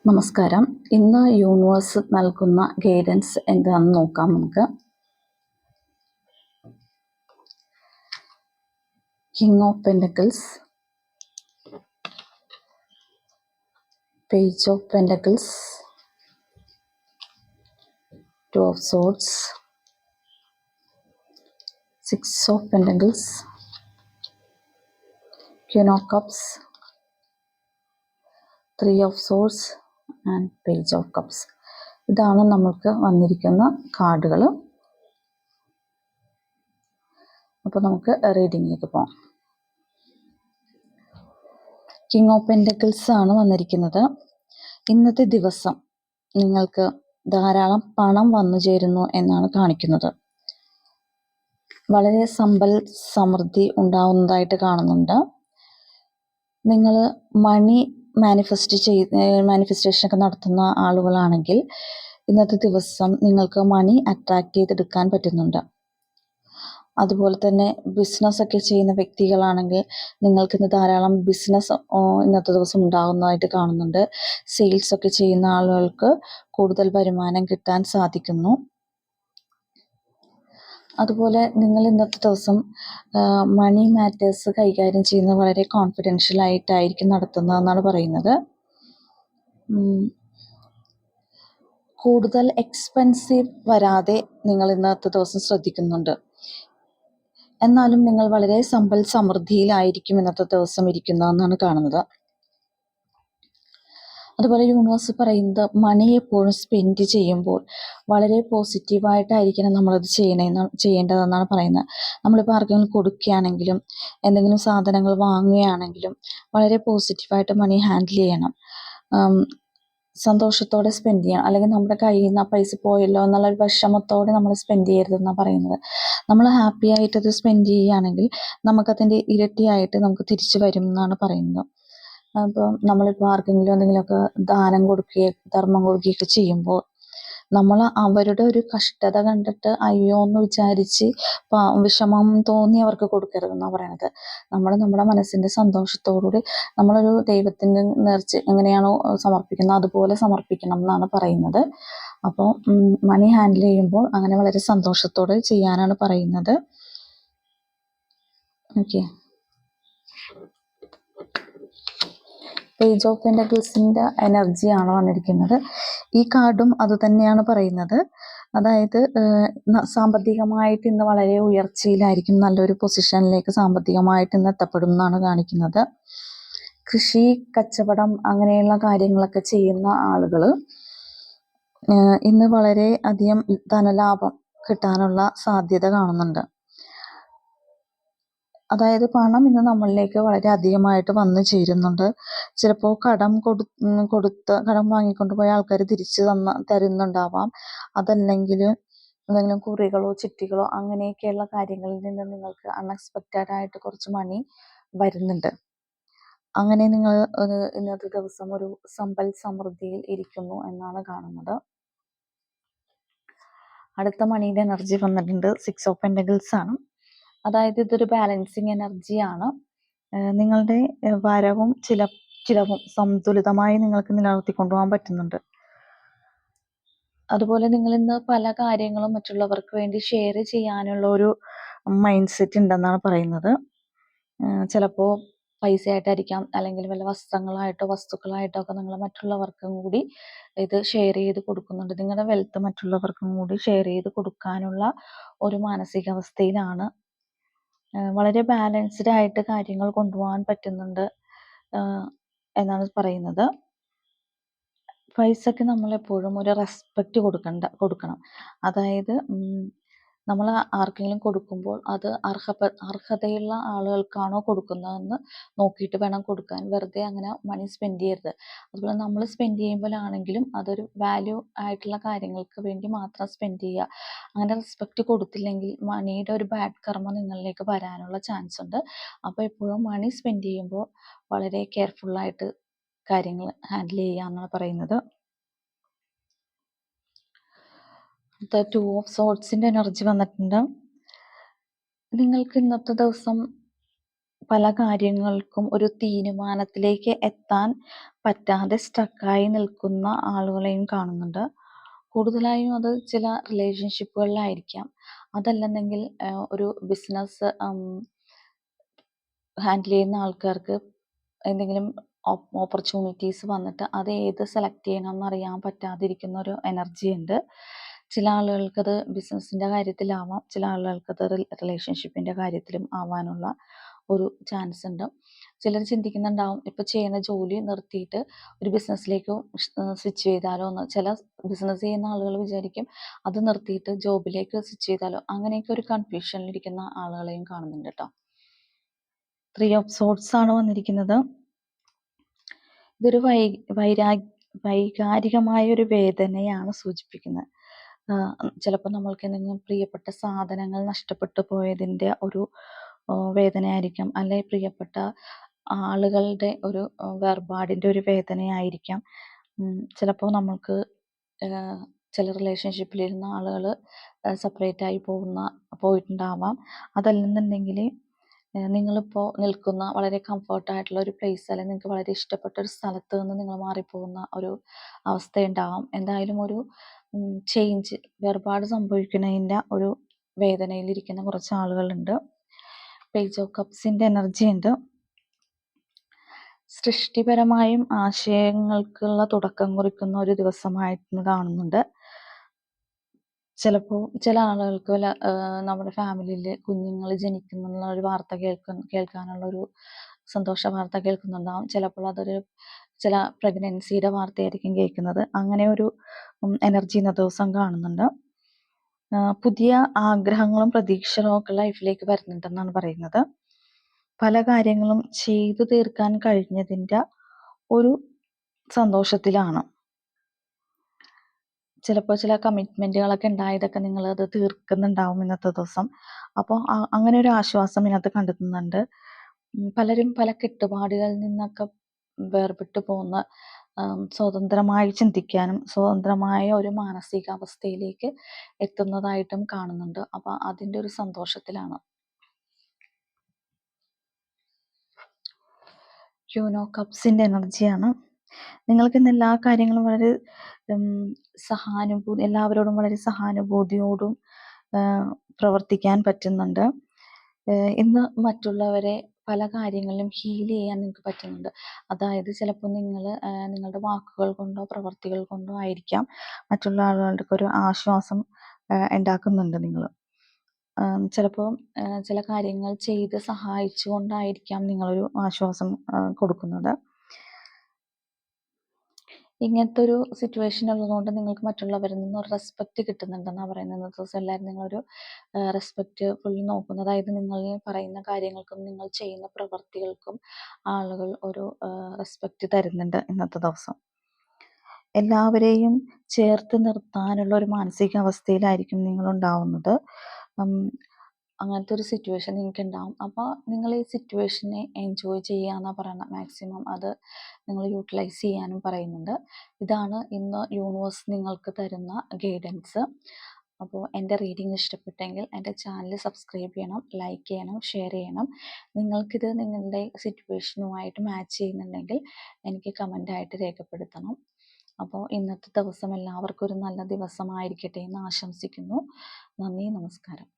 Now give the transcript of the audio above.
നമസ്കാരം. ഇന്ന് യൂണിവേഴ്സ് നൽകുന്ന ഗൈഡൻസ് എന്താണെന്ന് നോക്കാം നമുക്ക്. King of pentacles, page of pentacles, two of swords, six of pentacles, Queen of cups, three of swords and page of cups. ഇതാണ് നമ്മൾക്ക് വന്നിരിക്കുന്ന കാർഡുകൾ. അപ്പോൾ നമുക്ക് റീഡിങ്ങിലേക്ക് പോകാം. കിങ് ഓഫ് പെൻറ്റക്കിൾസ് ആണ് വന്നിരിക്കുന്നത്. ഇന്നത്തെ ദിവസം നിങ്ങൾക്ക് ധാരാളം പണം വന്നു ചേരുന്നു എന്നാണ് കാണിക്കുന്നത്. വളരെ സമ്പൽ സമൃദ്ധി ഉണ്ടാവുന്നതായിട്ട് കാണുന്നുണ്ട്. നിങ്ങൾ മണി മാനിഫെസ്റ്റേഷനൊക്കെ നടത്തുന്ന ആളുകളാണെങ്കിൽ ഇന്നത്തെ ദിവസം നിങ്ങൾക്ക് മണി അട്രാക്റ്റ് ചെയ്തെടുക്കാൻ പറ്റുന്നുണ്ട്. അതുപോലെ തന്നെ ബിസിനസ്സൊക്കെ ചെയ്യുന്ന വ്യക്തികളാണെങ്കിൽ നിങ്ങൾക്കിന്ന് ധാരാളം ബിസിനസ് ഇന്നത്തെ ദിവസം ഉണ്ടാകുന്നതായിട്ട് കാണുന്നുണ്ട്. സെയിൽസൊക്കെ ചെയ്യുന്ന ആളുകൾക്ക് കൂടുതൽ വരുമാനം കിട്ടാൻ സാധിക്കുന്നു. അതുപോലെ നിങ്ങൾ ഇന്നത്തെ ദിവസം മണി മാറ്റേഴ്സ് കൈകാര്യം ചെയ്യുന്നത് വളരെ കോൺഫിഡൻഷ്യലായിട്ടായിരിക്കും നടത്തുന്നതെന്നാണ് പറയുന്നത്. കൂടുതൽ എക്സ്പെൻസീവ് വരാതെ നിങ്ങൾ ഇന്നത്തെ ദിവസം ശ്രദ്ധിക്കുന്നുണ്ട്. എന്നാലും നിങ്ങൾ വളരെ സമ്പൽ സമൃദ്ധിയിലായിരിക്കും ഇന്നത്തെ ദിവസം ഇരിക്കുന്നതെന്നാണ് കാണുന്നത്. അതുപോലെ യൂണിവേഴ്സ് പറയുന്നത് മണി എപ്പോഴും സ്പെൻഡ് ചെയ്യുമ്പോൾ വളരെ പോസിറ്റീവായിട്ടായിരിക്കണം നമ്മളത് ചെയ്യേണ്ടതെന്നാണ് പറയുന്നത്. നമ്മളിപ്പോൾ ആർക്കെങ്കിലും കൊടുക്കുകയാണെങ്കിലും എന്തെങ്കിലും സാധനങ്ങൾ വാങ്ങുകയാണെങ്കിലും വളരെ പോസിറ്റീവായിട്ട് മണി ഹാൻഡിൽ ചെയ്യണം. സന്തോഷത്തോടെ സ്പെൻഡ് ചെയ്യണം. അല്ലെങ്കിൽ നമ്മുടെ കയ്യിൽ നിന്ന് ആ പൈസ പോയല്ലോ എന്നുള്ളൊരു വിഷമത്തോടെ നമ്മൾ സ്പെൻഡ് ചെയ്യരുതെന്നാണ് പറയുന്നത്. നമ്മൾ ഹാപ്പി ആയിട്ടത് സ്പെൻഡ് ചെയ്യുകയാണെങ്കിൽ നമുക്കതിൻ്റെ ഇരട്ടിയായിട്ട് നമുക്ക് തിരിച്ചു വരും എന്നാണ് പറയുന്നത്. അപ്പോൾ നമ്മളിപ്പോൾ ആർക്കെങ്കിലും എന്തെങ്കിലുമൊക്കെ ദാനം കൊടുക്കുകയോ ധർമ്മം കൊടുക്കുകയൊക്കെ ചെയ്യുമ്പോൾ നമ്മൾ അവരുടെ ഒരു കഷ്ടത കണ്ടിട്ട് അയ്യോ എന്ന് വിചാരിച്ച് വിഷമം തോന്നി അവർക്ക് കൊടുക്കരുതെന്നാണ് പറയണത്. നമ്മൾ നമ്മുടെ മനസ്സിൻ്റെ സന്തോഷത്തോടുകൂടി നമ്മളൊരു ദൈവത്തിൻ്റെ നേർച്ച എങ്ങനെയാണോ സമർപ്പിക്കുന്നത് അതുപോലെ സമർപ്പിക്കണം എന്നാണ് പറയുന്നത്. അപ്പോൾ മണി ഹാൻഡിൽ ചെയ്യുമ്പോൾ അങ്ങനെ വളരെ സന്തോഷത്തോടെ ചെയ്യാനാണ് പറയുന്നത്. ഓക്കെ. പേജ് ഓഫ് പെൻറ്റക്കിൾസിൻ്റെ എനർജിയാണ് വന്നിരിക്കുന്നത്. ഈ കാർഡും അത് തന്നെയാണ് പറയുന്നത്. അതായത് സാമ്പത്തികമായിട്ട് ഇന്ന് വളരെ ഉയർച്ചയിലായിരിക്കും, നല്ലൊരു പൊസിഷനിലേക്ക് സാമ്പത്തികമായിട്ട് ഇന്ന് എത്തപ്പെടും എന്നാണ് കാണിക്കുന്നത്. കൃഷി, കച്ചവടം അങ്ങനെയുള്ള കാര്യങ്ങളൊക്കെ ചെയ്യുന്ന ആളുകൾ ഇന്ന് വളരെ അധികം ധനലാഭം കിട്ടാനുള്ള സാധ്യത കാണുന്നുണ്ട്. അതായത് പണം ഇന്ന് നമ്മളിലേക്ക് വളരെ അധികമായിട്ട് വന്നു ചേരുന്നുണ്ട്. ചിലപ്പോൾ കടം വാങ്ങിക്കൊണ്ട് പോയ ആൾക്കാർ തിരിച്ച് തരുന്നുണ്ടാവാം. അതല്ലെങ്കിൽ എന്തെങ്കിലും കുറികളോ ചിട്ടികളോ അങ്ങനെയൊക്കെയുള്ള കാര്യങ്ങളിൽ നിന്ന് നിങ്ങൾക്ക് അൺഎക്സ്പെക്റ്റഡ് ആയിട്ട് കുറച്ച് മണി വരുന്നുണ്ട്. അങ്ങനെ നിങ്ങൾ ഇന്നത്തെ ദിവസം ഒരു സമ്പൽ സമൃദ്ധിയിൽ ഇരിക്കുന്നു എന്നാണ് കാണുന്നത്. അടുത്ത മണീൻ്റെ എനർജി വന്നിട്ടുണ്ട്. സിക്സ് ഓഫ് പെൻറ്റക്കിൾസ് ആണ്. അതായത് ഇതൊരു ബാലൻസിങ് എനർജിയാണ്. നിങ്ങളുടെ വരവും ചിലവും സന്തുലിതമായി നിങ്ങൾക്ക് നിലനിർത്തിക്കൊണ്ടുപോകാൻ പറ്റുന്നുണ്ട്. അതുപോലെ നിങ്ങൾ ഇന്ന് പല കാര്യങ്ങളും മറ്റുള്ളവർക്ക് വേണ്ടി ഷെയർ ചെയ്യാനുള്ള ഒരു മൈൻഡ് സെറ്റ് ഉണ്ടെന്നാണ് പറയുന്നത്. ചിലപ്പോൾ പൈസയായിട്ടായിരിക്കാം, അല്ലെങ്കിൽ വല്ല വസ്ത്രങ്ങളായിട്ടോ വസ്തുക്കളായിട്ടോ ഒക്കെ നിങ്ങൾ മറ്റുള്ളവർക്കും കൂടി ഇത് ഷെയർ ചെയ്ത് കൊടുക്കുന്നുണ്ട്. നിങ്ങളുടെ വെൽത്ത് മറ്റുള്ളവർക്കും കൂടി ഷെയർ ചെയ്ത് കൊടുക്കാനുള്ള ഒരു മാനസികാവസ്ഥയിലാണ്. വളരെ ബാലൻസ്ഡ് ആയിട്ട് കാര്യങ്ങൾ കൊണ്ടുപോകാൻ പറ്റുന്നുണ്ട് എന്നാണ് പറയുന്നത്. പൈസയ്ക്ക് നമ്മളെപ്പോഴും ഒരു റെസ്പെക്റ്റ് കൊടുക്കണം. അതായത് നമ്മൾ ആർക്കെങ്കിലും കൊടുക്കുമ്പോൾ അത് അർഹതയുള്ള ആളുകൾക്കാണോ കൊടുക്കുന്നതെന്ന് നോക്കിയിട്ട് വേണം കൊടുക്കാൻ. വെറുതെ അങ്ങനെ മണി സ്പെൻഡ് ചെയ്യരുത്. അതുപോലെ നമ്മൾ സ്പെൻഡ് ചെയ്യുമ്പോഴാണെങ്കിലും അതൊരു വാല്യൂ ആയിട്ടുള്ള കാര്യങ്ങൾക്ക് വേണ്ടി മാത്രം സ്പെൻഡ് ചെയ്യുക. അങ്ങനെ റെസ്പെക്റ്റ് കൊടുത്തില്ലെങ്കിൽ മണിയുടെ ഒരു ബാഡ് കർമ്മ നിങ്ങളിലേക്ക് വരാനുള്ള ചാൻസ് ഉണ്ട്. അപ്പോൾ എപ്പോഴും മണി സ്പെൻഡ് ചെയ്യുമ്പോൾ വളരെ കെയർഫുള്ളായിട്ട് കാര്യങ്ങൾ ഹാൻഡിൽ ചെയ്യുക എന്നാണ് പറയുന്നത്. ടു ഓഫ് സോർഡ്സിൻ്റെ എനർജി വന്നിട്ടുണ്ട്. നിങ്ങൾക്ക് ഇന്നത്തെ ദിവസം പല കാര്യങ്ങൾക്കും ഒരു തീരുമാനത്തിലേക്ക് എത്താൻ പറ്റാതെ സ്റ്റക്കായി നിൽക്കുന്ന ആളുകളെയും കാണുന്നുണ്ട്. കൂടുതലായും അത് ചില റിലേഷൻഷിപ്പുകളിലായിരിക്കാം. അതല്ലെന്നെങ്കിൽ ഒരു ബിസിനസ് ഹാൻഡിൽ ചെയ്യുന്ന ആൾക്കാർക്ക് എന്തെങ്കിലും ഓപ്പർച്യൂണിറ്റീസ് വന്നിട്ട് അത് ഏത് സെലക്ട് ചെയ്യണമെന്ന് അറിയാൻ പറ്റാതിരിക്കുന്ന ഒരു എനർജി ഉണ്ട്. ചില ആളുകൾക്കത് ബിസിനസ്സിൻ്റെ കാര്യത്തിലാവാം, ചില ആളുകൾക്കത് റിലേഷൻഷിപ്പിൻ്റെ കാര്യത്തിലും ആവാനുള്ള ഒരു ചാൻസ് ഉണ്ട്. ചിലർ ചിന്തിക്കുന്നുണ്ടാവും, ഇപ്പോൾ ചെയ്യുന്ന ജോലി നിർത്തിയിട്ട് ഒരു ബിസിനസ്സിലേക്ക് സ്വിച്ച് ചെയ്താലോ എന്ന്. ചില ബിസിനസ് ചെയ്യുന്ന ആളുകൾ വിചാരിക്കും അത് നിർത്തിയിട്ട് ജോബിലേക്ക് സ്വിച്ച് ചെയ്താലോ. അങ്ങനെയൊക്കെ ഒരു കൺഫ്യൂഷനിലിരിക്കുന്ന ആളുകളെയും കാണുന്നുണ്ട് കേട്ടോ. 3 ഓഫ് സോർട്സ് ആണ് വന്നിരിക്കുന്നത്. ഇതൊരു വൈകാരികമായ ഒരു വേദനയാണ് സൂചിപ്പിക്കുന്നത്. ചിലപ്പോൾ നമ്മൾക്ക് എന്തെങ്കിലും പ്രിയപ്പെട്ട സാധനങ്ങൾ നഷ്ടപ്പെട്ടു പോയതിൻ്റെ ഒരു വേദനയായിരിക്കാം, അല്ലെങ്കിൽ പ്രിയപ്പെട്ട ആളുകളുടെ ഒരു വേർപാടിൻ്റെ ഒരു വേദനയായിരിക്കാം. ചിലപ്പോൾ നമ്മൾക്ക് ചില റിലേഷൻഷിപ്പിലിരുന്ന ആളുകൾ സെപ്പറേറ്റായി പോയിട്ടുണ്ടാവാം. അതല്ലെന്നുണ്ടെങ്കിൽ നിങ്ങളിപ്പോൾ നിൽക്കുന്ന വളരെ കംഫർട്ടായിട്ടുള്ള ഒരു പ്ലേസ്, അല്ലെങ്കിൽ നിങ്ങൾക്ക് വളരെ ഇഷ്ടപ്പെട്ട ഒരു സ്ഥലത്ത് നിന്ന് നിങ്ങൾ മാറിപ്പോകുന്ന ഒരു അവസ്ഥയുണ്ടാവാം. എന്തായാലും ഒരു ചേഞ്ച്, വേർപാട് സംഭവിക്കുന്നതിൻ്റെ ഒരു വേദനയിലിരിക്കുന്ന കുറച്ച് ആളുകളുണ്ട്. പേജ് ഓഫ് കപ്സിൻ്റെ എനർജി ഉണ്ട്. സൃഷ്ടിപരമായും ആശയങ്ങൾക്കുള്ള തുടക്കം കുറിക്കുന്ന ഒരു ദിവസമായിട്ട് കാണുന്നുണ്ട്. ചിലപ്പോൾ ചില ആളുകൾക്ക് നമ്മുടെ ഫാമിലിയിൽ കുഞ്ഞുങ്ങൾ ജനിക്കുന്നുള്ള ഒരു വാർത്ത കേൾക്കാനുള്ളൊരു സന്തോഷ വാർത്ത കേൾക്കുന്നുണ്ടാവും. ചിലപ്പോൾ അതൊരു ചില പ്രഗ്നൻസിയുടെ വാർത്തയായിരിക്കും കേൾക്കുന്നത്. അങ്ങനെ ഒരു എനർജി ഇന്നത്തെ ദിവസം കാണുന്നുണ്ട്. പുതിയ ആഗ്രഹങ്ങളും പ്രതീക്ഷകളും ഒക്കെ ലൈഫിലേക്ക് വരുന്നുണ്ടെന്നാണ് പറയുന്നത്. പല കാര്യങ്ങളും ചെയ്തു തീർക്കാൻ കഴിഞ്ഞതിൻ്റെ ഒരു സന്തോഷത്തിലാണ്. ചിലപ്പോൾ ചില കമ്മിറ്റ്മെൻറ്റുകളൊക്കെ ഉണ്ടായതൊക്കെ നിങ്ങളത് തീർക്കുന്നുണ്ടാവും ഇന്നത്തെ ദിവസം. അപ്പോൾ അങ്ങനെ ഒരു ആശ്വാസം ഇതിനകത്ത് കണ്ടെത്തുന്നുണ്ട്. പലരും പല കെട്ടുപാടുകളിൽ നിന്നൊക്കെ വേർപെട്ടു പോകുന്ന, സ്വതന്ത്രമായി ചിന്തിക്കാനും സ്വതന്ത്രമായ ഒരു മാനസികാവസ്ഥയിലേക്ക് എത്തുന്നതായിട്ടും കാണുന്നുണ്ട്. അപ്പോൾ അതിൻ്റെ ഒരു സന്തോഷത്തിലാണ്. ക്യൂൻ ഓഫ് കപ്സിൻ്റെ എനർജിയാണ്. നിങ്ങൾക്ക് ഇന്ന് എല്ലാ കാര്യങ്ങളും വളരെ എല്ലാവരോടും വളരെ സഹാനുഭൂതിയോടും പ്രവർത്തിക്കാൻ പറ്റുന്നുണ്ട്. ഇന്ന് മറ്റുള്ളവരെ പല കാര്യങ്ങളിലും ഹീൽ ചെയ്യാൻ നിങ്ങൾക്ക് പറ്റുന്നുണ്ട്. അതായത് ചിലപ്പോൾ നിങ്ങളുടെ വാക്കുകൾ കൊണ്ടോ പ്രവർത്തികൾ കൊണ്ടോ ആയിരിക്കാം മറ്റുള്ള ആളുകൾക്ക് ഒരു ആശ്വാസം ഉണ്ടാക്കുന്നുണ്ട് നിങ്ങൾ. ചിലപ്പോൾ ചില കാര്യങ്ങൾ ചെയ്ത് സഹായിച്ചുകൊണ്ടായിരിക്കാം നിങ്ങളൊരു ആശ്വാസം കൊടുക്കുന്നത്. ഇങ്ങനത്തെ ഒരു സിറ്റുവേഷൻ ഉള്ളതുകൊണ്ട് നിങ്ങൾക്ക് മറ്റുള്ളവരിൽ നിന്ന് ഒരു റെസ്പെക്റ്റ് കിട്ടുന്നുണ്ടെന്നാണ് പറയുന്നത്. ഇന്നത്തെ ദിവസം എല്ലാവരും നിങ്ങളൊരു റെസ്പെക്റ്റ് ഫുള്ളി നോക്കുന്നു. അതായത് നിങ്ങൾ പറയുന്ന കാര്യങ്ങൾക്കും നിങ്ങൾ ചെയ്യുന്ന പ്രവൃത്തികൾക്കും ആളുകൾ ഒരു റെസ്പെക്റ്റ് തരുന്നുണ്ട് ഇന്നത്തെ ദിവസം. എല്ലാവരെയും ചേർത്ത് നിർത്താനുള്ള ഒരു മാനസികാവസ്ഥയിലായിരിക്കും നിങ്ങളുണ്ടാവുന്നത്. അങ്ങനത്തെ ഒരു സിറ്റുവേഷൻ നിങ്ങൾക്ക് ഉണ്ടാവും. അപ്പോൾ നിങ്ങൾ ഈ സിറ്റുവേഷനെ എൻജോയ് ചെയ്യാന്നാണ് പറയുന്നത്. മാക്സിമം അത് നിങ്ങൾ യൂട്ടിലൈസ് ചെയ്യാനും പറയുന്നുണ്ട്. ഇതാണ് ഇന്ന് യൂണിവേഴ്സ് നിങ്ങൾക്ക് തരുന്ന ഗൈഡൻസ്. അപ്പോൾ എൻ്റെ റീഡിങ് ഇഷ്ടപ്പെട്ടെങ്കിൽ എൻ്റെ ചാനൽ സബ്സ്ക്രൈബ് ചെയ്യണം, ലൈക്ക് ചെയ്യണം, ഷെയർ ചെയ്യണം. നിങ്ങൾക്കിത് നിങ്ങളുടെ സിറ്റുവേഷനുമായിട്ട് മാച്ച് ചെയ്യുന്നുണ്ടെങ്കിൽ എനിക്ക് കമൻ്റായിട്ട് രേഖപ്പെടുത്തണം. അപ്പോൾ ഇന്നത്തെ ദിവസം എല്ലാവർക്കും ഒരു നല്ല ദിവസമായിരിക്കട്ടെ എന്ന് ആശംസിക്കുന്നു. നന്ദി, നമസ്കാരം.